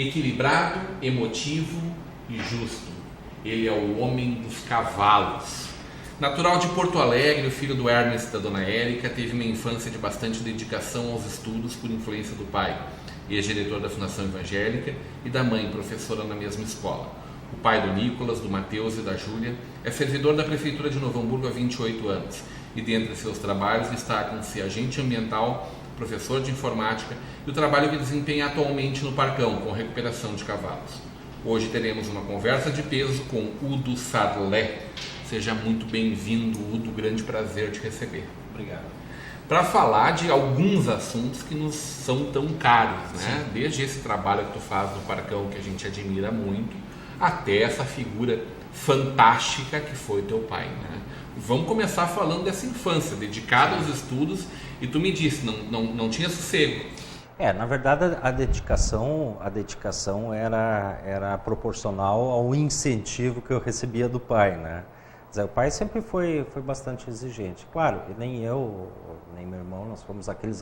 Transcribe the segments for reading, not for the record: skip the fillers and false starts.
Equilibrado, emotivo e justo. Ele é o homem dos cavalos. Natural de Porto Alegre, o filho do Ernest e da dona Érica, teve uma infância de bastante dedicação aos estudos por influência do pai, ex-diretor da Fundação Evangélica, e da mãe, professora na mesma escola. O pai do Nicolas, do Mateus e da Júlia é servidor da Prefeitura de Novo Hamburgo há 28 anos e, dentre seus trabalhos, destacam-se agente ambiental, professor de informática e o trabalho que desempenha atualmente no Parcão, com recuperação de cavalos. Hoje teremos uma conversa de peso com Udo Sarlé. Seja muito bem-vindo, Udo, grande prazer te receber. Obrigado. Para falar de alguns assuntos que nos são tão caros, né? Sim. Desde esse trabalho que tu faz no Parcão, que a gente admira muito, até essa figura fantástica que foi teu pai, né? Vamos começar falando dessa infância, dedicada aos estudos, e tu me disse, não tinha sossego. Na verdade a dedicação era proporcional ao incentivo que eu recebia do pai, né? O pai sempre foi bastante exigente. Claro, nem eu, nem meu irmão, nós fomos aqueles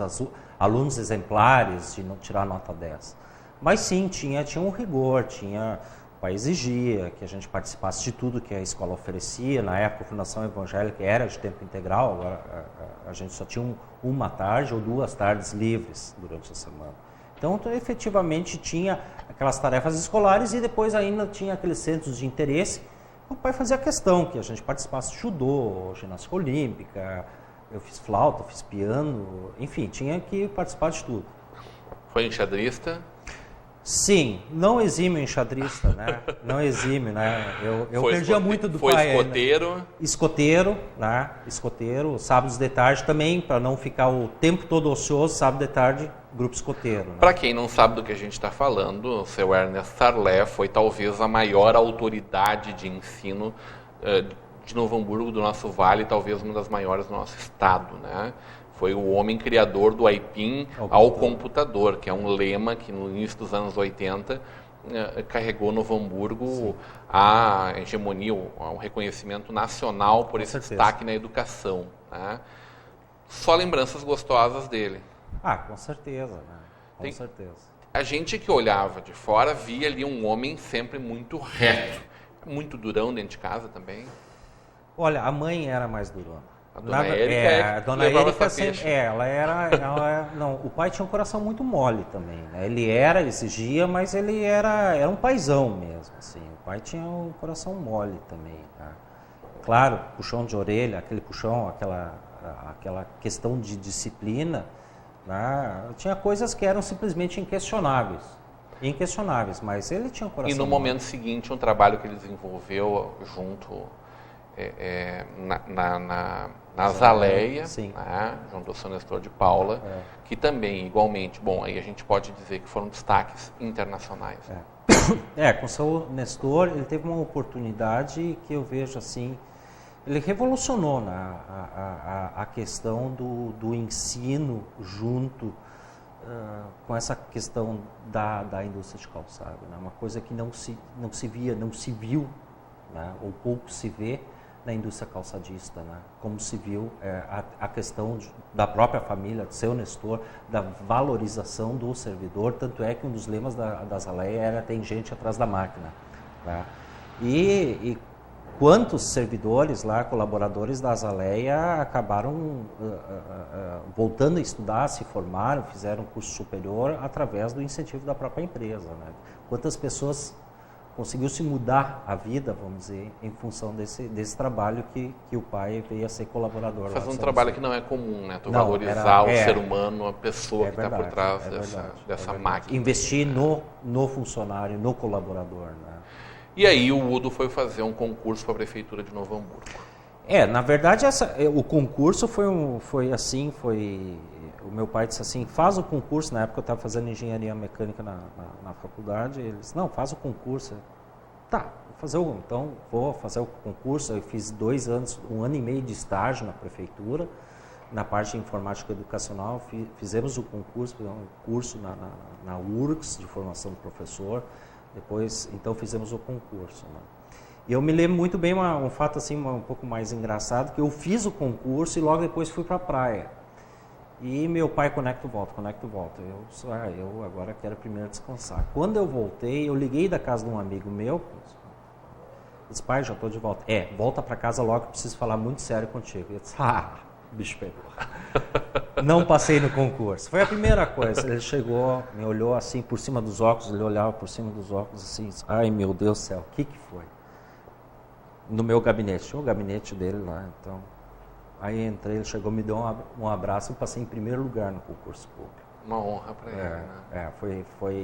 alunos exemplares de não tirar nota 10. Mas sim, tinha um rigor, o pai exigia que a gente participasse de tudo que a escola oferecia. Na época, a Fundação Evangélica era de tempo integral, agora a gente só tinha uma tarde ou 2 tardes livres durante a semana. Então, efetivamente, tinha aquelas tarefas escolares e depois ainda tinha aqueles centros de interesse. O pai fazia questão que a gente participasse de judô, ginástica olímpica, eu fiz flauta, fiz piano, enfim, tinha que participar de tudo. Foi enxadrista? Sim, não exime o enxadrista, né? Não exime, né? Eu perdia muito do pai. Foi escoteiro? Né? Escoteiro, né? Escoteiro, sábados de tarde também, para não ficar o tempo todo ocioso, sábado de tarde, grupo escoteiro. Né? Para quem não sabe do que a gente está falando, o seu Ernest Sarlé foi talvez a maior autoridade de ensino de Novo Hamburgo, do nosso vale, talvez uma das maiores do nosso estado, né? Foi o homem criador do Aipim ao computador, que é um lema que no início dos anos 80 carregou Novo Hamburgo a hegemonia, o reconhecimento nacional por esse destaque na educação, né? Só lembranças gostosas dele. Com certeza, né? Com certeza. A gente que olhava de fora via ali um homem sempre muito reto, muito durão dentro de casa também. Olha, a mãe era mais durona. A dona Érica a dona Érica sempre, o pai tinha um coração muito mole também, né? Ele exigia, mas ele era um paizão mesmo, assim. O pai tinha um coração mole também, tá? Claro, puxão de orelha, aquele puxão, aquela questão de disciplina, né? Tinha coisas que eram simplesmente inquestionáveis, mas ele tinha um coração mole. E no momento seguinte, um trabalho que ele desenvolveu junto na Azaleia, né, junto ao São Nestor de Paula, que também, igualmente, aí a gente pode dizer que foram destaques internacionais. Com o São Nestor, ele teve uma oportunidade que eu vejo assim, ele revolucionou a questão do ensino junto com essa questão da indústria de calçado, né? Uma coisa que não se viu, né? Ou pouco se vê na indústria calçadista, né? Como se viu a questão da própria família, do seu Nestor, da valorização do servidor, tanto é que um dos lemas da Azaleia era "tem gente atrás da máquina", né? E quantos servidores lá, colaboradores da Azaleia, acabaram voltando a estudar, se formaram, fizeram curso superior através do incentivo da própria empresa, né? Quantas pessoas conseguiu se mudar a vida, vamos dizer, em função desse trabalho que o pai veio a ser colaborador. Fazer um trabalho que não é comum, né? Tu valorizar o ser humano, a pessoa que está por trás dessa máquina. Investir no funcionário, no colaborador, né? E aí o Udo foi fazer um concurso para a Prefeitura de Novo Hamburgo. Na verdade, o concurso foi o meu pai disse assim, faz o concurso. Na época eu estava fazendo engenharia mecânica na faculdade. Ele disse, não, faz o concurso. Tá, vou fazer o concurso. Eu fiz 2 anos, 1 ano e meio de estágio na prefeitura, na parte de informática educacional. Fizemos o concurso, um curso na URGS, de formação do professor. Depois, então, fizemos o concurso, né? E eu me lembro muito bem um fato assim, um pouco mais engraçado, que eu fiz o concurso e logo depois fui para a praia. E meu pai, conecta o volta. Eu agora quero primeiro descansar. Quando eu voltei, eu liguei da casa de um amigo meu, disse, pai, já estou de volta. Volta para casa logo, eu preciso falar muito sério contigo. Eu disse, o bicho pegou. Não passei no concurso. Foi a primeira coisa. Ele chegou, me olhou assim por cima dos óculos, ele olhava por cima dos óculos assim, disse, ai meu Deus do céu, o que foi? No meu gabinete, tinha o gabinete dele lá, então... Aí entrei, ele chegou, me deu um abraço e passei em primeiro lugar no concurso público. Uma honra para ele, né?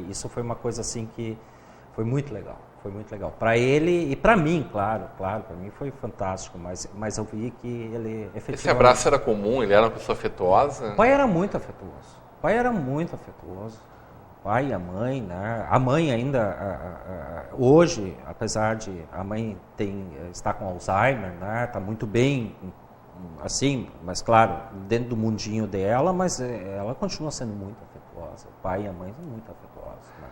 Isso foi uma coisa assim que foi muito legal. Foi muito legal. Para ele e para mim, claro, para mim foi fantástico, mas eu vi que ele efetivamente... Esse abraço era comum? Ele era uma pessoa afetuosa? O pai era muito afetuoso. O pai e a mãe, né? A mãe ainda, hoje, apesar de a mãe está com Alzheimer, né? Está muito bem, assim, mas claro, dentro do mundinho dela, mas ela continua sendo muito afetuosa. O pai e a mãe são muito afetuosos, né?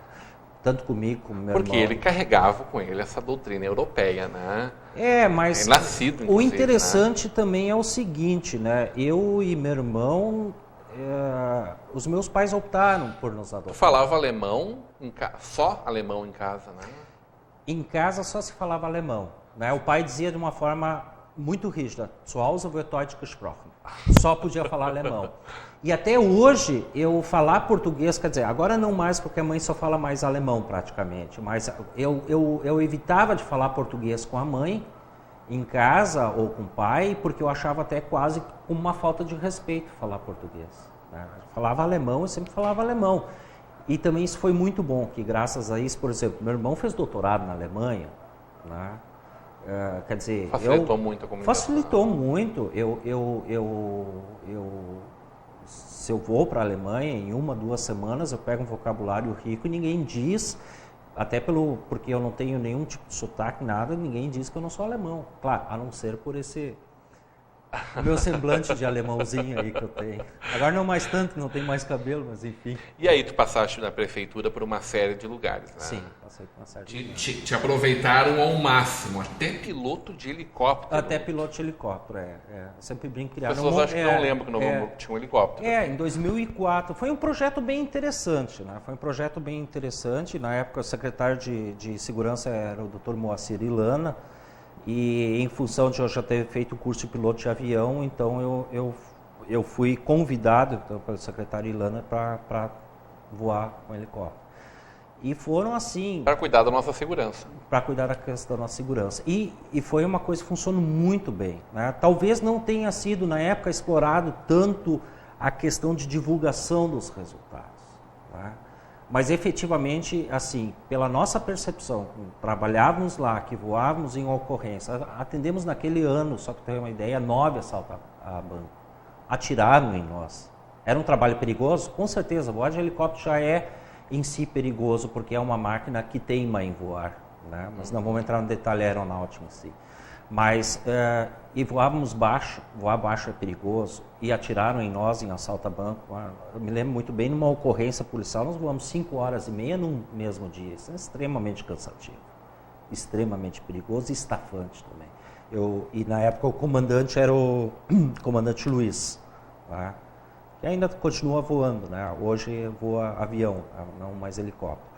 Tanto comigo como meu irmão. Porque ele carregava com ele essa doutrina europeia, né? Mas nascido, o interessante, né, também é o seguinte, né? Eu e meu irmão, os meus pais optaram por nos adotar. Tu falava alemão, só alemão em casa, né? Em casa só se falava alemão, né? O pai dizia de uma forma muito rígida, zu Hause wird Deutsch gesprochen. Só podia falar alemão. E até hoje, eu falar português, quer dizer, agora não mais, porque a mãe só fala mais alemão praticamente, mas eu evitava de falar português com a mãe, em casa ou com o pai, porque eu achava até quase como uma falta de respeito falar português, né? Eu falava alemão, eu sempre falava alemão. E também isso foi muito bom, que graças a isso, por exemplo, meu irmão fez doutorado na Alemanha, né? Quer dizer, facilitou muito a comunicação. Facilitou muito. Se eu vou para a Alemanha, em 1, 2 semanas, eu pego um vocabulário rico e ninguém diz, até porque eu não tenho nenhum tipo de sotaque, nada, ninguém diz que eu não sou alemão. Claro, a não ser por esse meu semblante de alemãozinho aí que eu tenho. Agora não mais tanto, não tenho mais cabelo, mas enfim. E aí tu passaste na prefeitura por uma série de lugares, né? Sim, passei por uma série de lugares. Te aproveitaram ao máximo, até piloto de helicóptero. Até piloto de helicóptero, Eu sempre brinco que... As pessoas acham que não lembram que Novo Hamburgo tinha um helicóptero. Em 2004. Foi um projeto bem interessante, né? Na época o secretário de segurança era o Dr. Moacir Ilana. E em função de eu já ter feito o curso de piloto de avião, então eu fui convidado pelo secretário Ilana para voar com helicóptero. E foram assim... Para cuidar da nossa segurança. Para cuidar da questão da nossa segurança. E foi uma coisa que funcionou muito bem, né? Talvez não tenha sido, na época, explorado tanto a questão de divulgação dos resultados, né? Mas efetivamente, assim, pela nossa percepção, trabalhávamos lá, que voávamos em ocorrência, atendemos naquele ano, só que tem uma ideia, 9 assaltos a banco. Atiraram em nós. Era um trabalho perigoso? Com certeza, voar de helicóptero já é em si perigoso, porque é uma máquina que teima em voar, né? Mas não vamos entrar no detalhe aeronáutico em si. Mas, e voávamos baixo, voar baixo é perigoso, e atiraram em nós em assalto a banco. Eu me lembro muito bem, numa ocorrência policial, nós voamos 5h30 no mesmo dia. Isso é extremamente cansativo, extremamente perigoso e estafante também. E na época o comandante era o comandante Luiz, tá? Que ainda continua voando, né? Hoje voa avião, não mais helicóptero.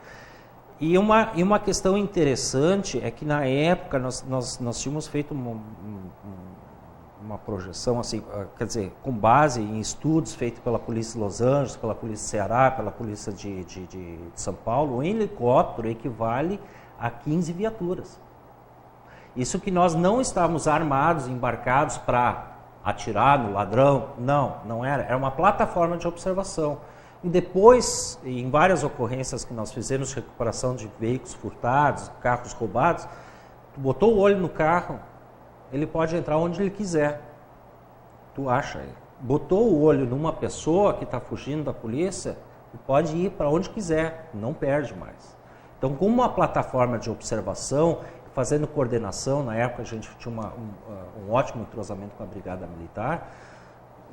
E uma questão interessante é que na época nós tínhamos feito uma projeção, assim, quer dizer, com base em estudos feitos pela Polícia de Los Angeles, pela Polícia do Ceará, pela Polícia de São Paulo, um helicóptero equivale a 15 viaturas. Isso que nós não estávamos armados, embarcados para atirar no ladrão, não era. Era uma plataforma de observação. E depois, em várias ocorrências que nós fizemos de recuperação de veículos furtados, carros roubados, tu botou o olho no carro, ele pode entrar onde ele quiser. Tu acha? Botou o olho numa pessoa que está fugindo da polícia, tu pode ir para onde quiser, não perde mais. Então, como uma plataforma de observação, fazendo coordenação, na época a gente tinha um ótimo entrosamento com a Brigada Militar,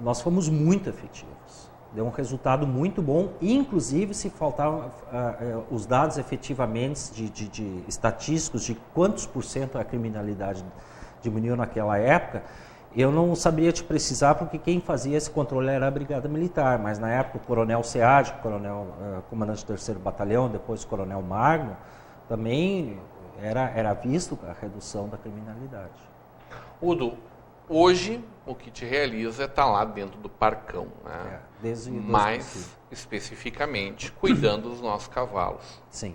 nós fomos muito efetivos. Deu um resultado muito bom, inclusive se faltavam os dados efetivamente de estatísticos de quantos % a criminalidade diminuiu naquela época, Eu não saberia te precisar porque quem fazia esse controle era a Brigada Militar, mas na época o Coronel Sead, comandante do 3º Batalhão, depois o Coronel Magno, também era visto a redução da criminalidade. Udo, hoje o que te realiza é estar lá dentro do Parcão, né? Mais especificamente cuidando dos nossos cavalos. Sim.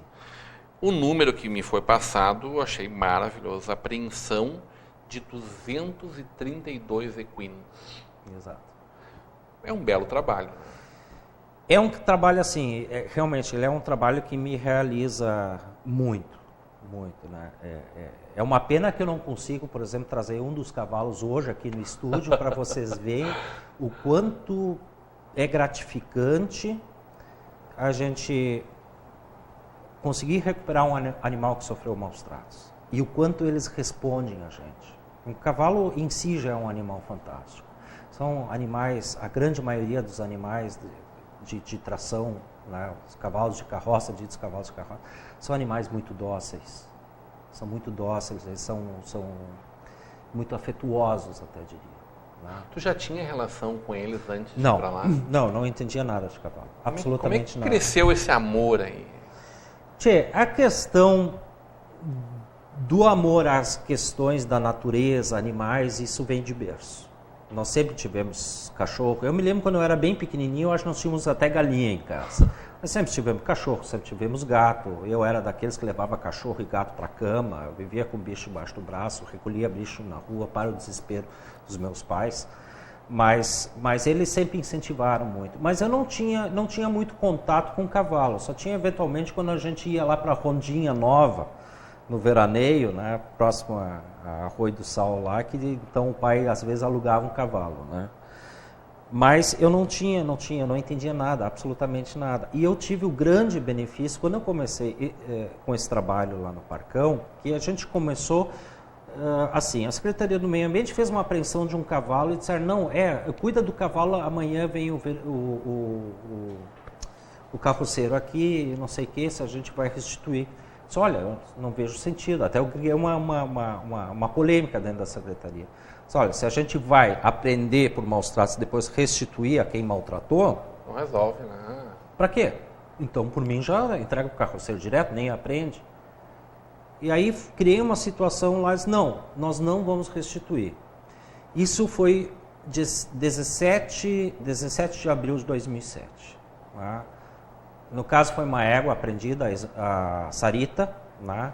O número que me foi passado eu achei maravilhoso, apreensão de 232 equinos. Exato. É um belo trabalho. É um trabalho assim, realmente, ele é um trabalho que me realiza muito, né? É uma pena que eu não consigo, por exemplo, trazer um dos cavalos hoje aqui no estúdio para vocês verem o quanto é gratificante a gente conseguir recuperar um animal que sofreu maus tratos e o quanto eles respondem a gente. O cavalo em si já é um animal fantástico. São animais, a grande maioria dos animais de tração, né, os cavalos de carroça, ditos cavalos de carroça, são animais muito dóceis. São muito dóceis, eles são muito afetuosos, até diria. Né? Tu já tinha relação com eles antes de ir para lá? Não entendia nada de cavalo. Absolutamente nada. Como é que cresceu esse amor aí? Tchê, a questão do amor às questões da natureza, animais, isso vem de berço. Nós sempre tivemos cachorro. Eu me lembro quando eu era bem pequenininho, eu acho que nós tínhamos até galinha em casa. Nós sempre tivemos cachorro, sempre tivemos gato. Eu era daqueles que levava cachorro e gato para a cama. Eu vivia com bicho embaixo do braço, recolhia bicho na rua para o desespero dos meus pais. Mas eles sempre incentivaram muito. Mas eu não tinha muito contato com cavalo. Só tinha eventualmente quando a gente ia lá para a Rondinha Nova, no veraneio, né, próximo a Arroio do Sal lá, que então o pai às vezes alugava um cavalo, né? Mas eu não entendia nada, absolutamente nada. E eu tive o grande benefício, quando eu comecei com esse trabalho lá no Parcão, que a gente começou, assim, a Secretaria do Meio Ambiente fez uma apreensão de um cavalo e disseram, não, cuida do cavalo, amanhã vem o carroceiro aqui, não sei o que, se a gente vai restituir. Disse, olha, eu não vejo sentido, até eu criei uma polêmica dentro da Secretaria. Disse, olha, se a gente vai aprender por maus tratos e depois restituir a quem maltratou... Não resolve, né? Para quê? Então, por mim, já entrega o carroceiro direto, nem aprende. E aí, criei uma situação lá, disse, não, nós não vamos restituir. Isso foi 17 de abril de 2007. Tá? No caso, foi uma égua apreendida, a Sarita, né?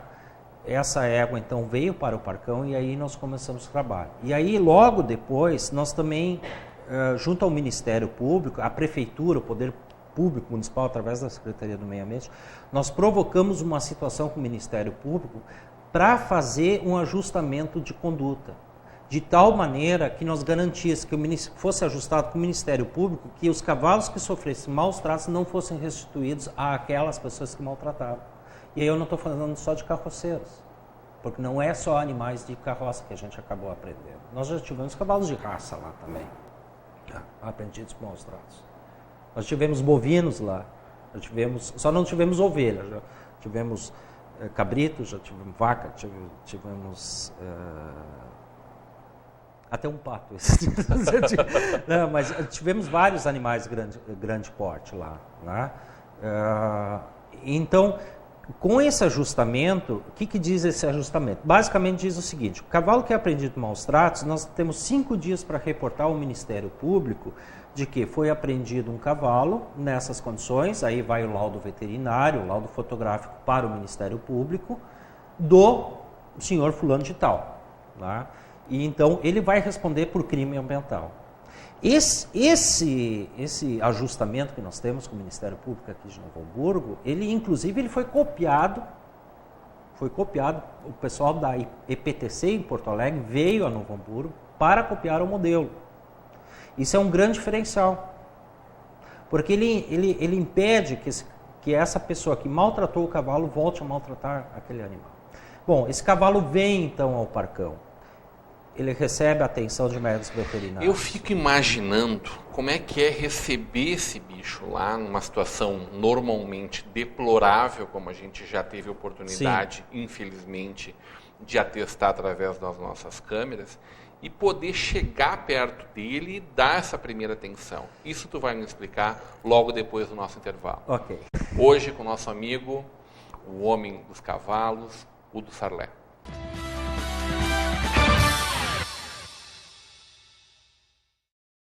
Essa égua, então, veio para o Parcão e aí nós começamos o trabalho. E aí, logo depois, nós também, junto ao Ministério Público, a Prefeitura, o Poder Público Municipal, através da Secretaria do Meio Ambiente, nós provocamos uma situação com o Ministério Público para fazer um ajustamento de conduta, de tal maneira que nós garantíssemos que fosse ajustado com o Ministério Público que os cavalos que sofressem maus tratos não fossem restituídos àquelas pessoas que maltratavam. E aí eu não estou falando só de carroceiros, porque não é só animais de carroça que a gente acabou aprendendo. Nós já tivemos cavalos de raça lá também, aprendidos com maus tratos. Nós tivemos bovinos lá, só não tivemos ovelhas, já tivemos cabritos, já tivemos vaca, tivemos... até um pato. Não, mas tivemos vários animais de grande porte lá. Né? Então, com esse ajustamento, o que diz esse ajustamento? Basicamente diz o seguinte, o cavalo que é apreendido maus tratos, nós temos 5 dias para reportar ao Ministério Público de que foi apreendido um cavalo nessas condições, aí vai o laudo veterinário, o laudo fotográfico para o Ministério Público, do senhor fulano de tal. Tá? E então ele vai responder por crime ambiental. Esse ajustamento que nós temos com o Ministério Público aqui de Novo Hamburgo, ele foi copiado, o pessoal da EPTC em Porto Alegre veio a Novo Hamburgo para copiar o modelo. Isso é um grande diferencial, porque ele impede que essa pessoa que maltratou o cavalo volte a maltratar aquele animal. Bom, esse cavalo vem então ao Parcão. Ele recebe a atenção de médicos veterinários. Eu fico imaginando como é que é receber esse bicho lá numa situação normalmente deplorável, como a gente já teve oportunidade, infelizmente, de atestar através das nossas câmeras e poder chegar perto dele e dar essa primeira atenção. Isso tu vai me explicar logo depois do nosso intervalo. Ok. Hoje com o nosso amigo, o homem dos cavalos, Udo Sarlé.